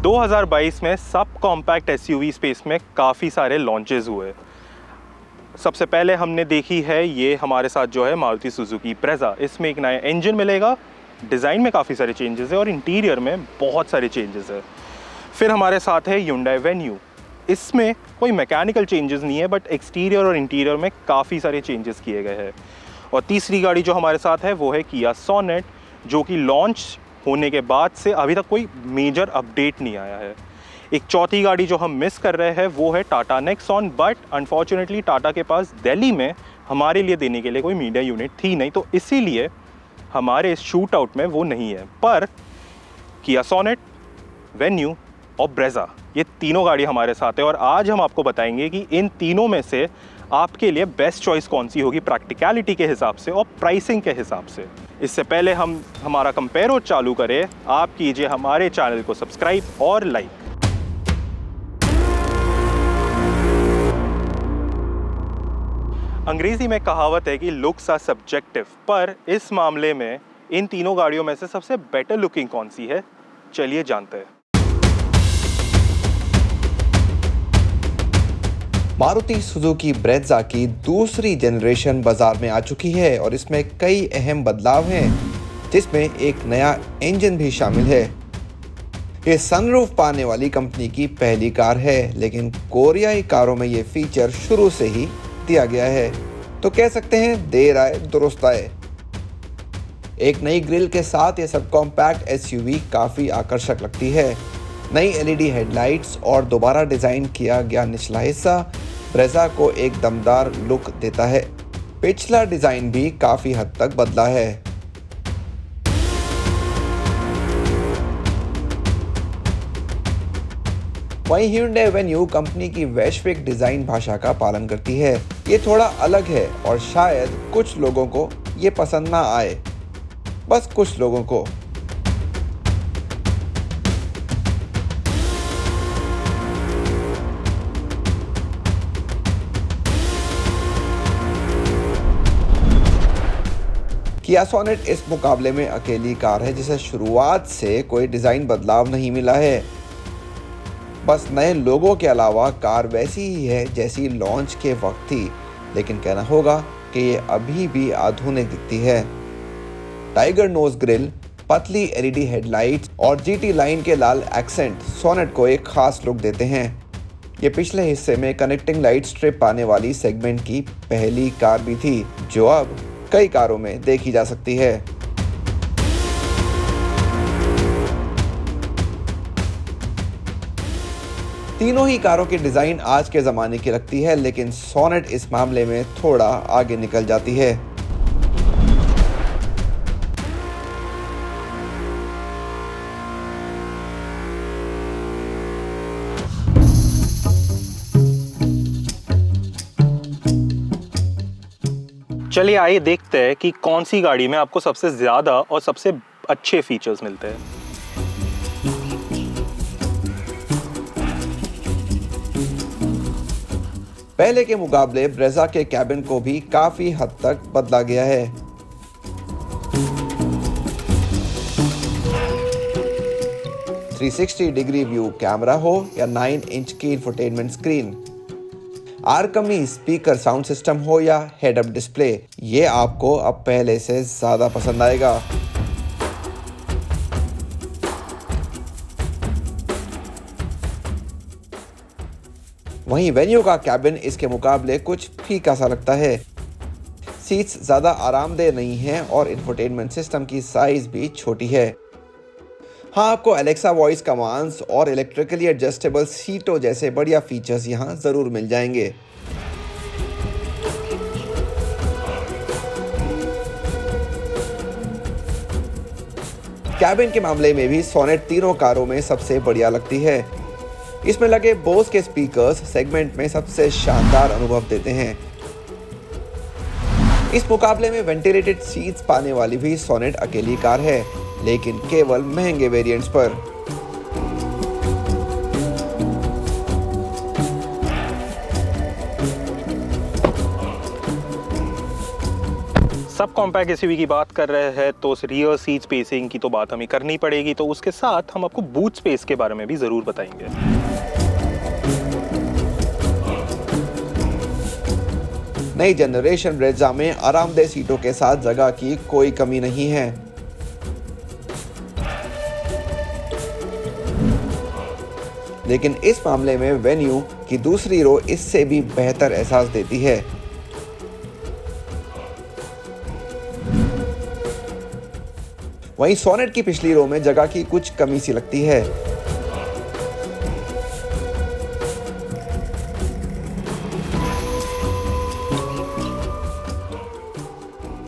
2022 में sub compact SUV space में काफ़ी सारे लॉन्चेस हुए। सबसे पहले हमने देखी है ये हमारे साथ जो है मारुति सुजुकी ब्रेज़ा। इसमें एक नया इंजन मिलेगा, डिज़ाइन में काफ़ी सारे चेंजेस है और इंटीरियर में बहुत सारे चेंजेस है। फिर हमारे साथ है Hyundai Venue। इसमें कोई मैकेनिकल चेंजेस नहीं है, बट एक्सटीरियर और इंटीरियर में काफ़ी सारे चेंजेस किए गए हैं। और तीसरी गाड़ी जो हमारे साथ है वो है Kia Sonet, जो कि लॉन्च होने के बाद से अभी तक कोई मेजर अपडेट नहीं आया है। एक चौथी गाड़ी जो हम मिस कर रहे हैं वो है Tata Nexon, but unfortunately Tata के पास दिल्ली में हमारे लिए देने के लिए कोई मीडिया यूनिट थी नहीं, तो इसीलिए हमारे इस शूट आउट में वो नहीं है। पर Kia Sonet, Venue और ब्रेज़ा, ये तीनों गाड़ी हमारे साथ है और आज हम आपको बताएंगे कि इन तीनों में से आपके लिए बेस्ट चॉइस कौन सी होगी प्रैक्टिकलिटी के हिसाब से और प्राइसिंग के हिसाब से। इससे पहले हम हमारा कंपेयर चालू करें, आप कीजिए हमारे चैनल को सब्सक्राइब और लाइक। अंग्रेजी में कहावत है कि लुक्स आर सब्जेक्टिव, पर इस मामले में इन तीनों गाड़ियों में से सबसे बेटर लुकिंग कौन सी है, चलिए जानते हैं। मारुति सुजुकी ब्रेज़ा की दूसरी जनरेशन बाजार में आ चुकी है और इसमें कई अहम बदलाव हैं, जिसमें एक नया इंजन भी शामिल है। ये सनरूफ पाने वाली कंपनी की पहली कार है, लेकिन कोरियाई कारों में ये फीचर शुरू से ही दिया गया है, तो कह सकते हैं देर आए दुरुस्त आए। एक नई ग्रिल के साथ ये सब कॉम्पैक्ट एसयूवी काफी आकर्षक लगती है। नई एलईडी हेडलाइट्स और दोबारा डिजाइन किया गया निचला हिस्सा ब्रेज़ा को एक दमदार लुक देता है। पिछला डिजाइन भी काफी हद तक बदला है। वहीं Hyundai Venue कंपनी की वैश्विक डिजाइन भाषा का पालन करती है। ये थोड़ा अलग है और शायद कुछ लोगों को ये पसंद ना आए, बस कुछ लोगों को। Kia Sonet इस मुकाबले में अकेली कार है जिसे शुरुआत से कोई डिजाइन बदलाव नहीं मिला है। बस नए लोगों के अलावा कार वैसी ही है जैसी लॉन्च के वक्त थी, लेकिन कहना होगा कि ये अभी भी आधुनिक दिखती है। टाइगर नोज ग्रिल, पतली एलईडी हेडलाइट्स और जीटी लाइन के लाल एक्सेंट सोनेट को एक खास लुक देते हैं। ये पिछले हिस्से में कनेक्टिंग लाइट स्ट्रिप पाने वाली सेगमेंट की पहली कार भी थी, जो अब कई कारों में देखी जा सकती है। तीनों ही कारों की डिजाइन आज के जमाने की लगती है, लेकिन सोनेट इस मामले में थोड़ा आगे निकल जाती है। चलिए आइए देखते हैं कि कौन सी गाड़ी में आपको सबसे ज़्यादा और सबसे अच्छे फीचर्स मिलते हैं। पहले के मुकाबले ब्रेज़ा के कैबिन को भी काफी हद तक बदला गया है। थ्री 360 डिग्री व्यू कैमरा हो या 9 इंच की infotainment screen, Arkamys speaker sound system हो या हेड अप डिस्प्ले, ये आपको अब पहले से ज्यादा पसंद आएगा। वहीं वेन्यू का कैबिन इसके मुकाबले कुछ फीका सा लगता है। सीट्स ज्यादा आरामदेह नहीं हैं और इंफोटेनमेंट सिस्टम की साइज भी छोटी है। हाँ, आपको अलेक्सा वॉइस कमांड्स और इलेक्ट्रिकली एडजस्टेबल सीटों जैसे बढ़िया फीचर्स यहाँ जरूर मिल जाएंगे। कैबिन के मामले में भी सोनेट तीनों कारों में सबसे बढ़िया लगती है। इसमें लगे बोस के स्पीकर्स सेगमेंट में सबसे शानदार अनुभव देते हैं। इस मुकाबले में वेंटिलेटेड सीट्स पाने वाली भी सोनेट अकेली कार है, लेकिन केवल महंगे वेरिएंट्स पर। सब कॉम्पैक्ट एसयूवी की बात कर रहे हैं तो रियर सीट स्पेसिंग की तो बात हमें करनी पड़ेगी, तो उसके साथ हम आपको बूट स्पेस के बारे में भी ज़रूर बताएंगे। नई जनरेशन ब्रेज़ा में आरामदेह सीटों के साथ जगह की कोई कमी नहीं है। लेकिन इस मामले में वेन्यू की दूसरी रो इससे भी बेहतर एहसास देती है। वहीं सोनेट की पिछली रो में जगह की कुछ कमी सी लगती है।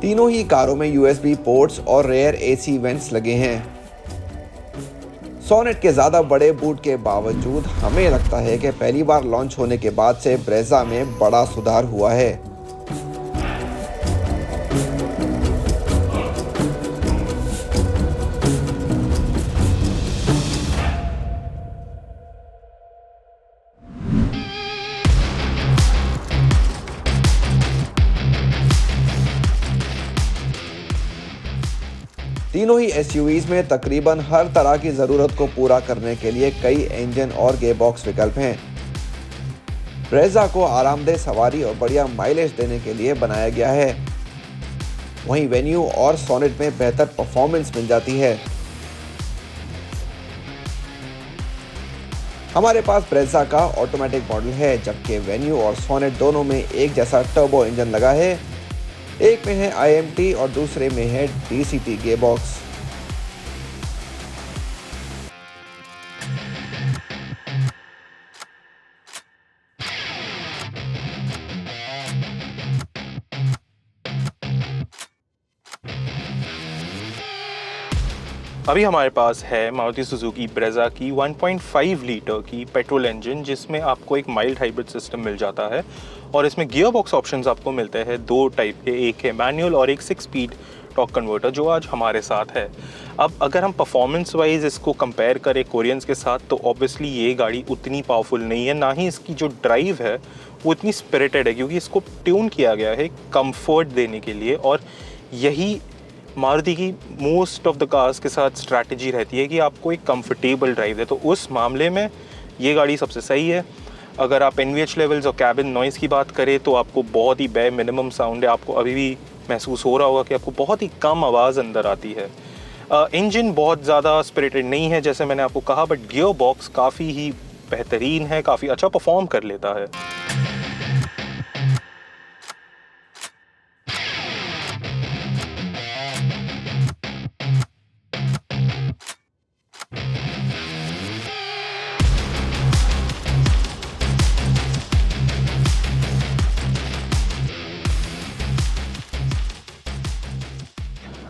तीनों ही कारों में USB पोर्ट्स और रेयर AC वेंट्स लगे हैं। सोनेट के ज्यादा बड़े बूट के बावजूद हमें लगता है कि पहली बार लॉन्च होने के बाद से ब्रेज़ा में बड़ा सुधार हुआ है। तीनों ही एसयूवीज में तकरीबन हर तरह की ज़रूरत को पूरा करने के लिए कई इंजन और गियरबॉक्स विकल्प हैं। ब्रेज़ा को आरामदेह सवारी और बढ़िया माइलेज देने के लिए बनाया गया है। वहीं वेन्यू और सोनेट में बेहतर परफॉर्मेंस मिल जाती है। हमारे पास ब्रेज़ा का ऑटोमेटिक मॉडल है, जबकि वेन्यू और सोनेट दोनों में एक जैसा टर्बो इंजन लगा है। एक में है IMT और दूसरे में है DCT गियरबॉक्स। अभी हमारे पास है मारुति सुजुकी ब्रेज़ा की 1.5 लीटर की पेट्रोल इंजन, जिसमें आपको एक माइल्ड हाइब्रिड सिस्टम मिल जाता है और इसमें गियर बॉक्स ऑप्शंस आपको मिलते हैं दो टाइप के, एक है मैनुअल और एक 6 स्पीड टॉर्क कन्वर्टर जो आज हमारे साथ है। अब अगर हम परफॉर्मेंस वाइज इसको कंपेयर करें कोरियंस के साथ तो ऑब्वियसली ये गाड़ी उतनी पावरफुल नहीं है, ना ही इसकी जो ड्राइव है वो इतनी स्पिरिटेड है, क्योंकि इसको ट्यून किया गया है कंफर्ट देने के लिए। और यही मारुति की मोस्ट ऑफ द कार्स के साथ स्ट्रैटेजी रहती है कि आपको एक कंफर्टेबल ड्राइव दे, तो उस मामले में ये गाड़ी सबसे सही है। अगर आप NVH लेवल्स और कैबिन नॉइज़ की बात करें तो आपको बहुत ही बे मिनिमम साउंड है, आपको अभी भी महसूस हो रहा होगा कि आपको बहुत ही कम आवाज़ अंदर आती है। इंजन बहुत ज़्यादा स्पिरिटेड नहीं है जैसे मैंने आपको कहा, बट गियर बॉक्स काफ़ी ही बेहतरीन है, काफ़ी अच्छा परफॉर्म कर लेता है।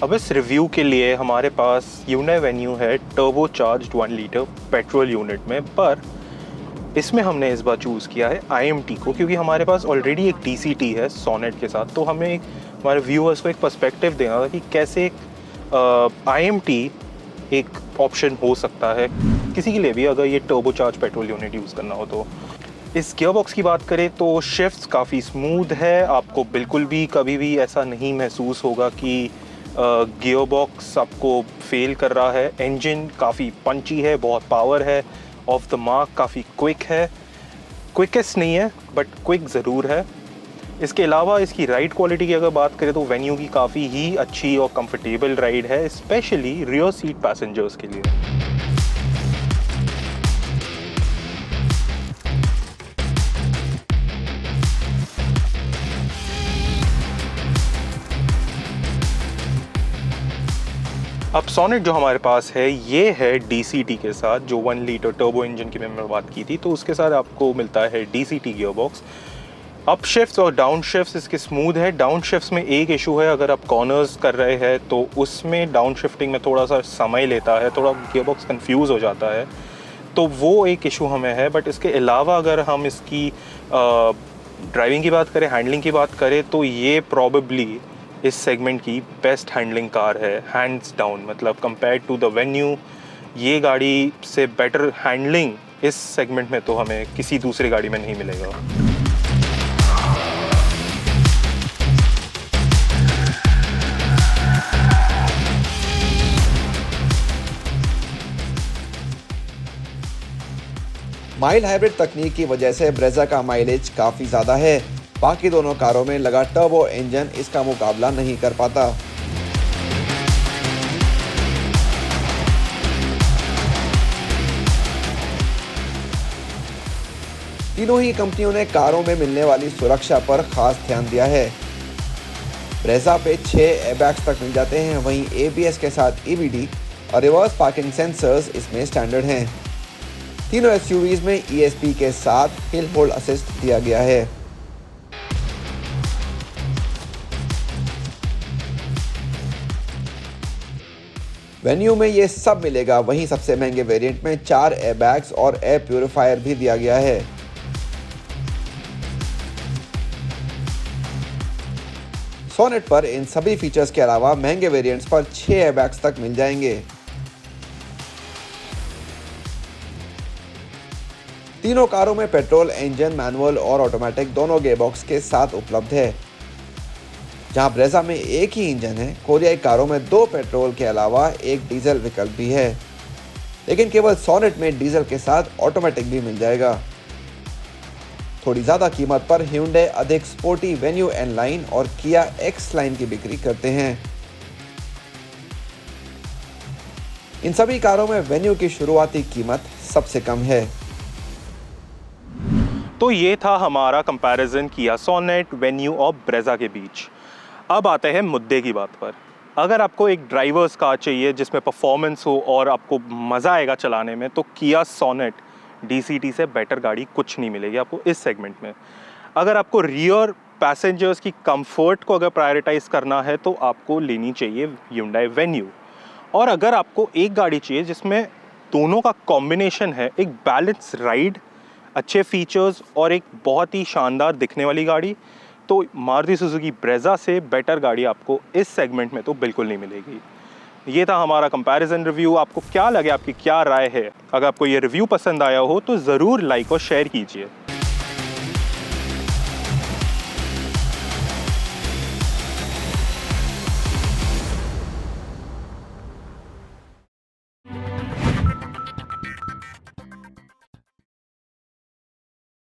अब इस रिव्यू के लिए हमारे पास Hyundai वेन्यू है turbo charged 1 litre petrol unit में, पर इसमें हमने इस बार चूज़ किया है IMT को, क्योंकि हमारे पास ऑलरेडी एक DCT है सोनेट के साथ, तो हमें हमारे व्यूअर्स को एक पर्सपेक्टिव देना था कि कैसे IMT एक ऑप्शन हो सकता है किसी के लिए भी अगर ये turbo charge petrol unit use करना हो। तो इस गियर बॉक्स की बात करें तो शिफ्ट्स काफ़ी स्मूथ है, आपको बिल्कुल भी कभी भी ऐसा नहीं महसूस होगा कि गियर बॉक्स आपको फेल कर रहा है। इंजन काफ़ी पंची है, बहुत पावर है, ऑफ द मार्क काफ़ी क्विक है, क्विकेस्ट नहीं है बट क्विक ज़रूर है। इसके अलावा इसकी राइड क्वालिटी की अगर बात करें तो वेन्यू की काफ़ी ही अच्छी और कंफर्टेबल राइड है, स्पेशली रियर सीट पैसेंजर्स के लिए। अब सोनेट जो हमारे पास है ये है DCT के साथ, जो 1 लीटर टर्बो इंजन की मैंने बात की थी, तो उसके साथ आपको मिलता है DCT gear box. Up shifts और डाउन शिफ्ट्स इसके स्मूथ है। डाउन शिफ्ट्स में एक इशू है, अगर आप कॉर्नर्स कर रहे हैं तो उसमें डाउन शिफ्टिंग में थोड़ा सा समय लेता है, थोड़ा गियर बॉक्स कन्फ्यूज़ हो जाता है, तो वो एक इशू हमें है। बट इसके अलावा अगर हम इसकी ड्राइविंग की बात करें, हैंडलिंग की बात करें, तो ये प्रॉबेबली इस सेगमेंट की बेस्ट हैंडलिंग कार है, हैंड्स डाउन। मतलब कंपेयर टू द वेन्यू ये गाड़ी से बेटर हैंडलिंग इस सेगमेंट में तो हमें किसी दूसरी गाड़ी में नहीं मिलेगा। माइल्ड हाइब्रिड तकनीक की वजह से ब्रेजा का माइलेज काफ़ी ज़्यादा है। बाकी दोनों कारों में लगा टर्बो इंजन इसका मुकाबला नहीं कर पाता। तीनों ही कंपनियों ने कारों में मिलने वाली सुरक्षा पर खास ध्यान दिया है। ब्रेजा पे 6 एयरबैग्स तक मिल जाते हैं, वहीं ABS के साथ EBD और रिवर्स पार्किंग सेंसर्स इसमें स्टैंडर्ड हैं। तीनों SUVs में ESP के साथ हिल होल्ड असिस्ट दिया गया है। वेन्यू में ये सब मिलेगा, वहीं सबसे महंगे वेरिएंट में 4 एयरबैग्स और एयर प्यूरिफायर भी दिया गया है। सोनेट पर इन सभी फीचर्स के अलावा महंगे वेरिएंट्स पर 6 एयरबैग्स तक मिल जाएंगे। तीनों कारों में पेट्रोल इंजन, मैनुअल और ऑटोमेटिक दोनों गियरबॉक्स के साथ उपलब्ध है। जहां ब्रेजा में एक ही इंजन है, कोरियाई कारों में 2 पेट्रोल के अलावा एक डीजल विकल्प भी है, लेकिन केवल सोनेट में डीजल के साथ ऑटोमेटिक भी मिल जाएगा। थोड़ी ज़्यादा कीमत पर Hyundai अधिक स्पोर्टी वेन्यू N लाइन और Kia X लाइन की बिक्री करते हैं। इन सभी कारों में वेन्यू की शुरुआती कीमत सबसे कम है। तो ये था हमारा कंपैरिजन किया सोनेट, वेन्यू और ब्रेजा के बीच। अब आते हैं मुद्दे की बात पर। अगर आपको एक ड्राइवर्स कार चाहिए जिसमें परफॉर्मेंस हो और आपको मज़ा आएगा चलाने में, तो किया सोनेट DCT से बेटर गाड़ी कुछ नहीं मिलेगी आपको इस सेगमेंट में। अगर आपको रियर पैसेंजर्स की कंफर्ट को अगर प्रायोरिटाइज़ करना है तो आपको लेनी चाहिए Hyundai वेन्यू। और अगर आपको एक गाड़ी चाहिए जिसमें दोनों का कॉम्बिनेशन है, एक बैलेंस राइड, अच्छे फीचर्स और एक बहुत ही शानदार दिखने वाली गाड़ी, तो मारुति सुजुकी ब्रेजा से बेटर गाड़ी आपको इस सेगमेंट में तो बिल्कुल नहीं मिलेगी। ये था हमारा कंपैरिजन रिव्यू। आपको क्या लगे, आपकी क्या राय है? अगर आपको ये रिव्यू पसंद आया हो तो ज़रूर लाइक और शेयर कीजिए।